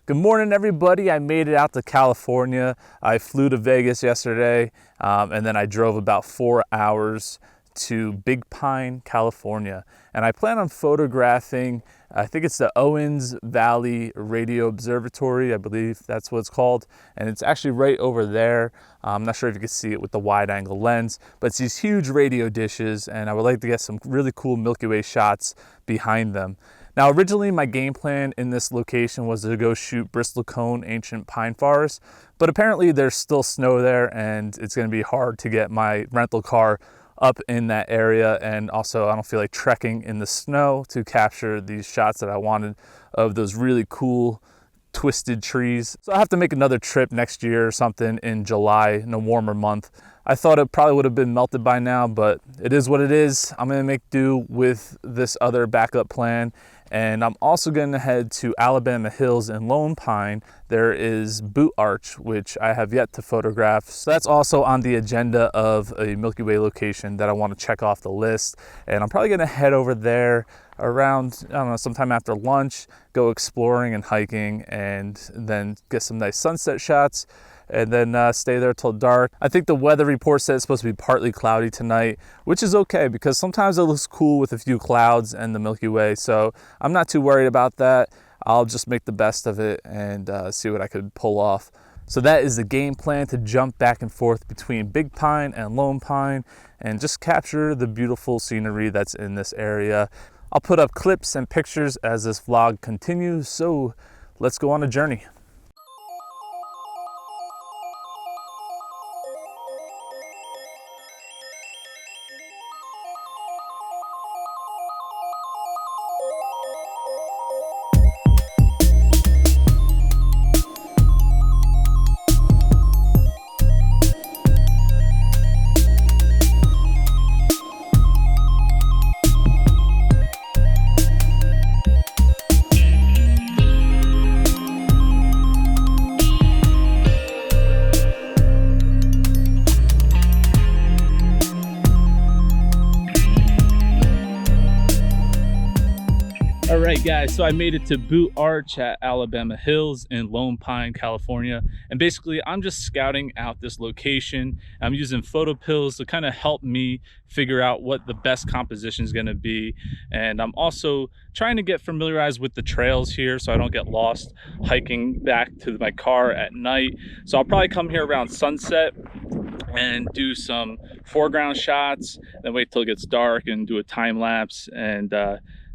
Good morning, everybody. I made it out to California. I flew to Vegas yesterday, and then I drove about 4 hours to Big Pine, California. And I plan on photographing, I think it's the Owens Valley Radio Observatory, I believe that's what it's called. And it's actually right over there. I'm not sure if you can see it with the wide angle lens, but it's these huge radio dishes, and I would like to get some really cool Milky Way shots behind them. Now, originally my game plan in this location was to go shoot bristlecone ancient pine forest, but apparently there's still snow there and it's going to be hard to get my rental car up in that area, and also I don't feel like trekking in the snow to capture these shots that I wanted of those really cool twisted trees. So I have to make another trip next year or something in July, in a warmer month. I thought it probably would have been melted by now, but it is what it is. I'm gonna make do with this other backup plan. And I'm also gonna head to Alabama Hills in Lone Pine. There is Boot Arch, which I have yet to photograph. So that's also on the agenda of a Milky Way location that I wanna check off the list. And I'm probably gonna head over there around, I don't know, sometime after lunch, go exploring and hiking, and then get some nice sunset shots, and then stay there till dark. I think the weather report said it's supposed to be partly cloudy tonight, which is okay because sometimes it looks cool with a few clouds and the Milky Way. So I'm not too worried about that. I'll just make the best of it and see what I could pull off. So that is the game plan, to jump back and forth between Big Pine and Lone Pine and just capture the beautiful scenery that's in this area. I'll put up clips and pictures as this vlog continues. So let's go on a journey. All right, guys, so I made it to Boot Arch at Alabama Hills in Lone Pine, California. And basically, I'm just scouting out this location. I'm using photo pills to kind of help me figure out what the best composition is going to be. And I'm also trying to get familiarized with the trails here so I don't get lost hiking back to my car at night. So I'll probably come here around sunset and do some foreground shots, then wait till it gets dark and do a time lapse, and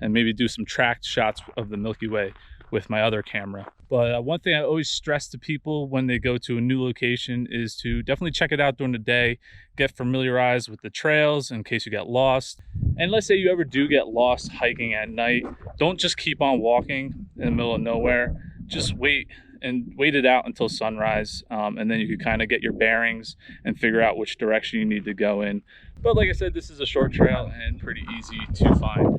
maybe do some tracked shots of the Milky Way with my other camera. But one thing I always stress to people when they go to a new location is to definitely check it out during the day, get familiarized with the trails in case you get lost. And let's say you ever do get lost hiking at night, don't just keep on walking in the middle of nowhere. Just wait it out until sunrise, and then you can kind of get your bearings and figure out which direction you need to go in. But like I said, this is a short trail and pretty easy to find.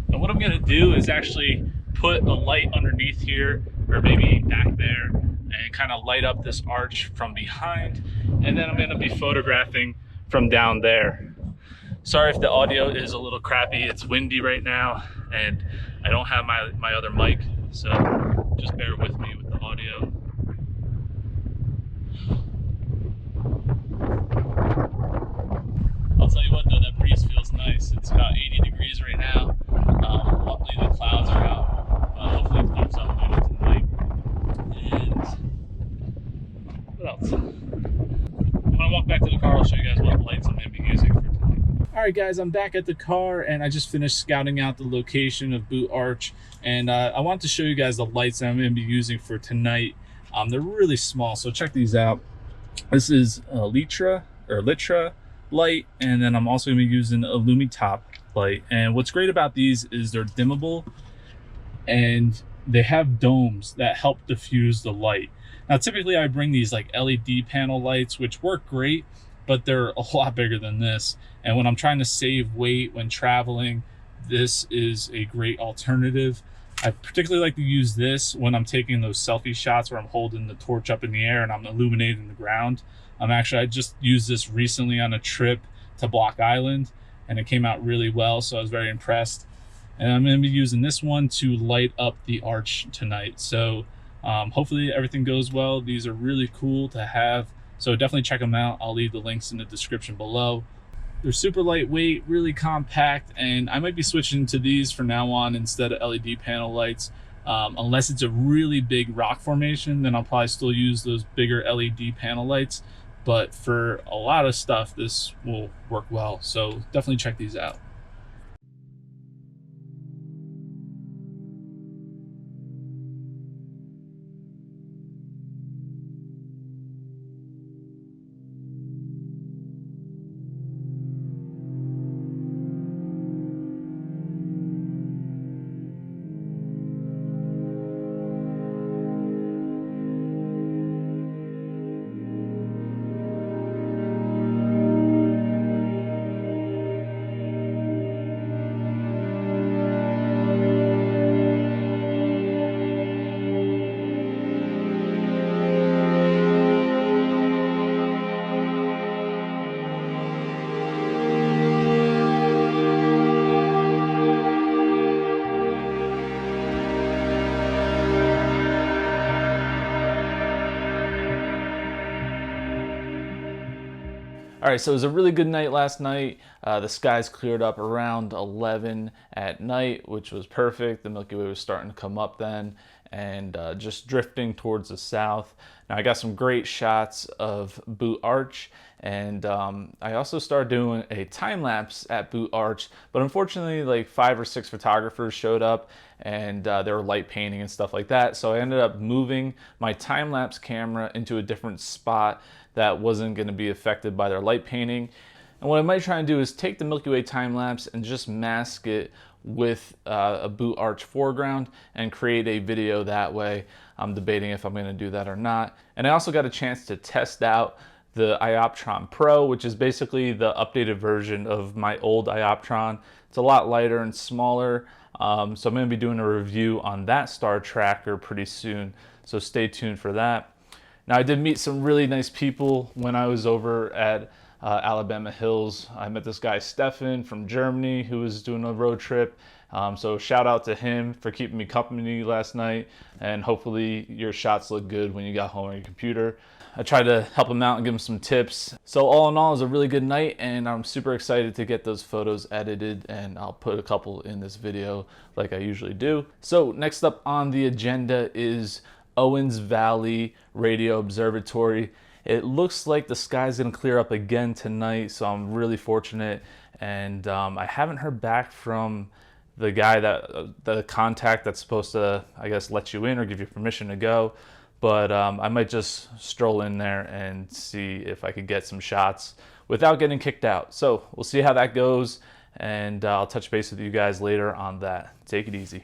What I'm gonna do is actually put a light underneath here, or maybe back there, and kind of light up this arch from behind, and then I'm gonna be photographing from down there. Sorry if the audio is a little crappy. It's windy right now, and I don't have my other mic, so just bear with me with the audio. I'll tell you what though, that breeze feels nice. It's about 80 degrees right now. right, guys, I'm back at the car, and I just finished scouting out the location of Boot Arch, and I want to show you guys the lights that I'm going to be using for tonight. They're really small, so check these out. This is a Litra light, and then I'm also going to be using a Lumitop light. And what's great about these is they're dimmable, and they have domes that help diffuse the light. Now, typically I bring these like LED panel lights, which work great, but they're a lot bigger than this. And when I'm trying to save weight when traveling, this is a great alternative. I particularly like to use this when I'm taking those selfie shots where I'm holding the torch up in the air and I'm illuminating the ground. I just used this recently on a trip to Block Island, and it came out really well, so I was very impressed. And I'm going to be using this one to light up the arch tonight. So hopefully everything goes well. These are really cool to have, so definitely check them out. I'll leave the links in the description below. They're super lightweight, really compact, and I might be switching to these from now on instead of LED panel lights. Unless it's a really big rock formation, then I'll probably still use those bigger LED panel lights. But for a lot of stuff, this will work well. So definitely check these out. All right, so it was a really good night last night. The skies cleared up around 11 at night, which was perfect. The Milky Way was starting to come up then, and just drifting towards the south. Now I got some great shots of Boot Arch, and I also started doing a time lapse at Boot Arch, but unfortunately like 5 or 6 photographers showed up, and they were light painting and stuff like that. So I ended up moving my time lapse camera into a different spot that wasn't going to be affected by their light painting. And what I might try and do is take the Milky Way time lapse and just mask it with a Boot Arch foreground and create a video that way. I'm debating if I'm going to do that or not. And I also got a chance to test out the Ioptron Pro, which is basically the updated version of my old Ioptron. It's a lot lighter and smaller, so I'm going to be doing a review on that star tracker pretty soon, so stay tuned for that. Now, I did meet some really nice people when I was over at Alabama Hills. I met this guy, Stefan, from Germany, who was doing a road trip. So shout out to him for keeping me company last night, and hopefully your shots look good when you got home on your computer. I tried to help him out and give him some tips. So all in all, it was a really good night, and I'm super excited to get those photos edited, and I'll put a couple in this video like I usually do. So next up on the agenda is Owens Valley Radio Observatory. It looks like the sky's gonna clear up again tonight, so I'm really fortunate. And I haven't heard back from the guy the contact that's supposed to, I guess, let you in or give you permission to go. But I might just stroll in there and see if I could get some shots without getting kicked out. So we'll see how that goes, and I'll touch base with you guys later on that. Take it easy.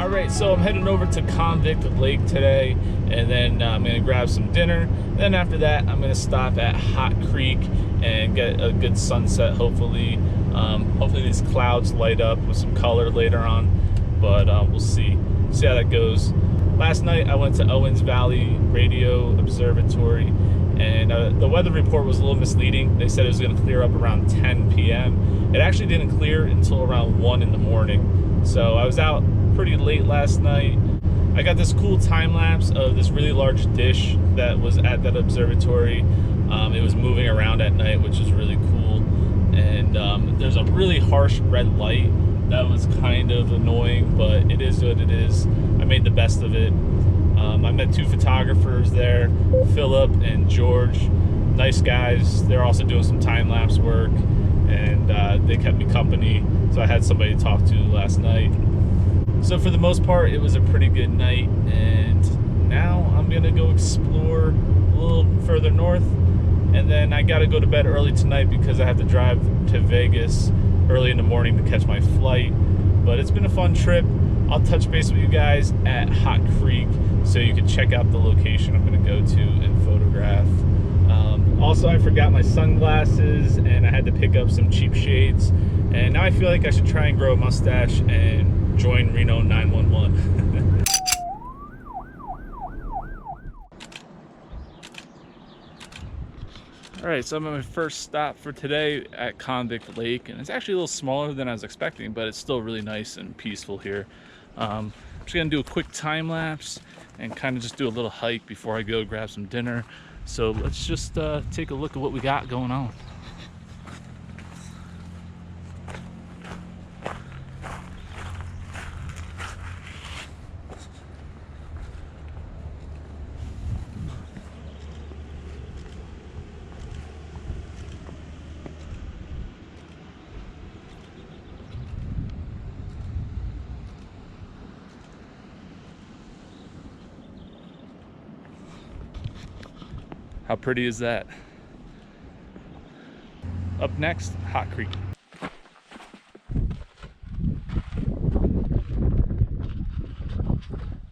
All right, so I'm heading over to Convict Lake today, and then I'm gonna grab some dinner. Then after that, I'm gonna stop at Hot Creek and get a good sunset, hopefully. Hopefully these clouds light up with some color later on, but we'll see how that goes. Last night I went to Owens Valley Radio Observatory, and the weather report was a little misleading. They said it was gonna clear up around 10 p.m. It actually didn't clear until around 1 in the morning. So I was out pretty late last night. I got this cool time lapse of this really large dish that was at that observatory. It was moving around at night, which is really cool. And there's a really harsh red light that was kind of annoying, but it is what it is. I made the best of it. I met 2 photographers there, Philip and George. Nice guys. They're also doing some time lapse work, and they kept me company, so I had somebody to talk to last night. So for the most part, it was a pretty good night, and now I'm gonna go explore a little further north, and then I gotta go to bed early tonight because I have to drive to Vegas early in the morning to catch my flight. But it's been a fun trip. I'll touch base with you guys at Hot Creek so you can check out the location I'm gonna go to and photograph. Also, I forgot my sunglasses and I had to pick up some cheap shades, and now I feel like I should try and grow a mustache and join Reno 911. All right, so I'm at my first stop for today at Convict Lake, and it's actually a little smaller than I was expecting, but it's still really nice and peaceful here. I'm just gonna do a quick time lapse and kind of just do a little hike before I go grab some dinner. So let's just take a look at what we got going on. How pretty is that? Up next, Hot Creek.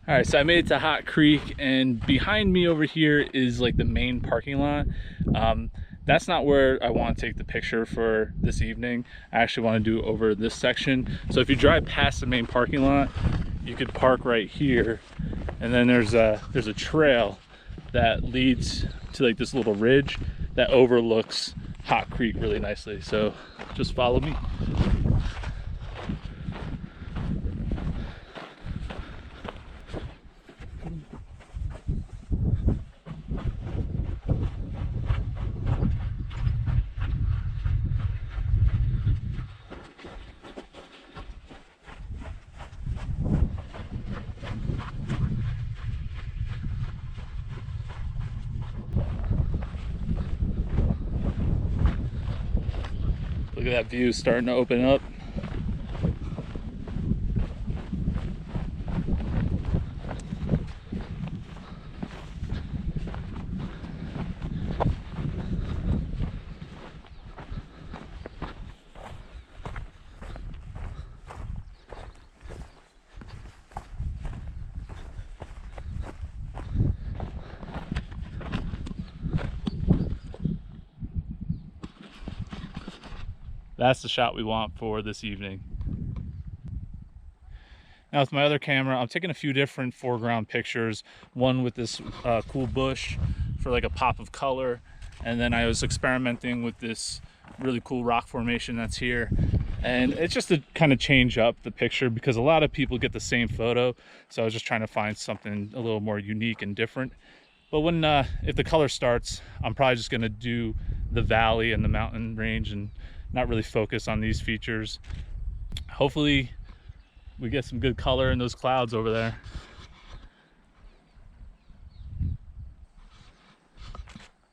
All right, so I made it to Hot Creek, and behind me over here is like the main parking lot. That's not where I want to take the picture for this evening. I actually want to do over this section. So if you drive past the main parking lot, you could park right here, and then there's a trail that leads to like this little ridge that overlooks Hot Creek really nicely. So just follow me. Look at that view starting to open up. That's the shot we want for this evening. Now with my other camera, I'm taking a few different foreground pictures. One with this cool bush for like a pop of color. And then I was experimenting with this really cool rock formation that's here. And it's just to kind of change up the picture because a lot of people get the same photo. So I was just trying to find something a little more unique and different. But when if the color starts, I'm probably just gonna do the valley and the mountain range and not really focus on these features. Hopefully we get some good color in those clouds over there.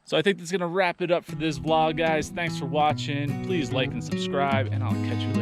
So I think that's gonna wrap it up for this vlog, guys. Thanks for watching. Please like and subscribe, and I'll catch you later.